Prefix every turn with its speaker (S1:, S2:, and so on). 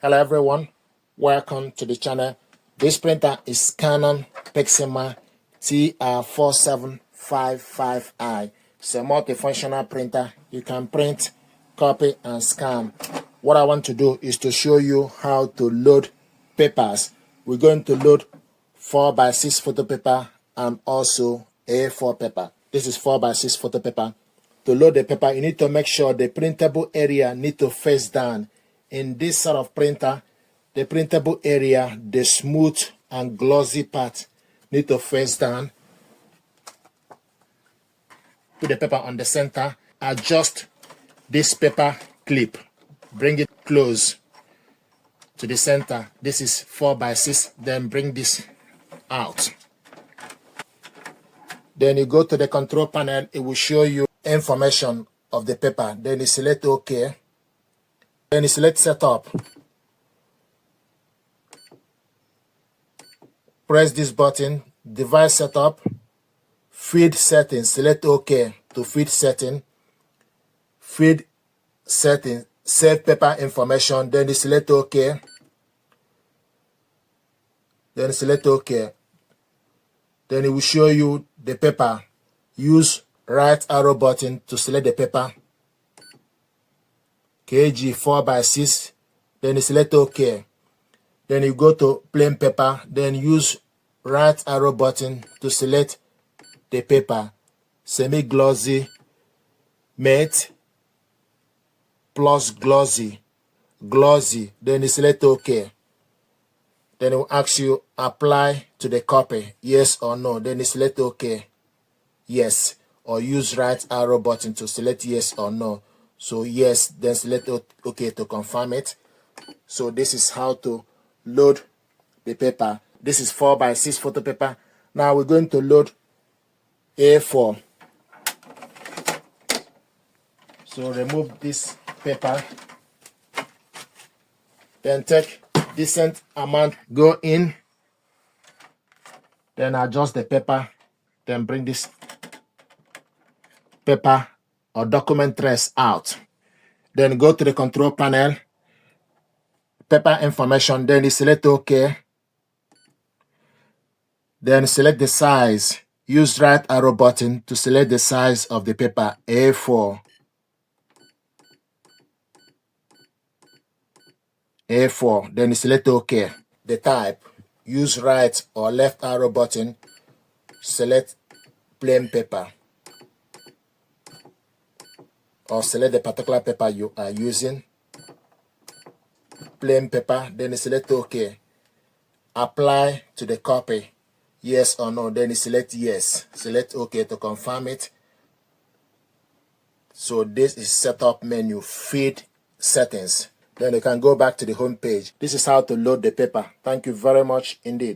S1: Hello everyone, welcome to the channel. This printer is Canon Pixma TR4755i. It's a multifunctional printer. You can print, copy and scan. What I want to do is to show you how to load papers. We're going to load 4x6 photo paper and also A4 paper. This is 4x6 photo paper. To load the paper, you need to make sure the printable area need to face down. In this sort of printer, the printable area, the smooth and glossy part, need to face down. Put the paper on the center. Adjust this paper clip. Bring it close to the center. This is 4x6. Then bring this out. Then you go to the control panel. It will show you information of the paper. Then you select OK. Then you select Setup. Press this button, Device Setup, Feed Settings. Select OK to Feed Setting. Feed Setting, Save Paper Information. Then you select OK. Then you select OK. Then it will show you the paper. Use right arrow button to select the paper. KG 4x6. Then you select OK. Then you go to plain paper. Then use right arrow button to select the paper. Semi-glossy, matte, plus glossy, glossy. Then you select OK. Then it will ask you apply to the copy, yes or no. Then you select OK, yes, or use right arrow button to select yes or no. So yes, then select OK to confirm it. So this is how to load the paper. This is 4x6 photo paper. Now we're going to load A4. So remove this paper. Then take decent amount, go in. Then adjust the paper. Then bring this paper or document trace out. Then go to the control panel. Paper information. Then you select OK. Then select the size. Use right arrow button to select the size of the paper, A4. A4. Then you select OK. The type. Use right or left arrow button. Select plain paper. Or select the particular paper you are using. Plain paper. Then you select OK. Apply to the copy. Yes or no. Then you select yes. Select OK to confirm it. So this is setup menu, feed settings. Then you can go back to the home page. This is how to load the paper. Thank you very much indeed.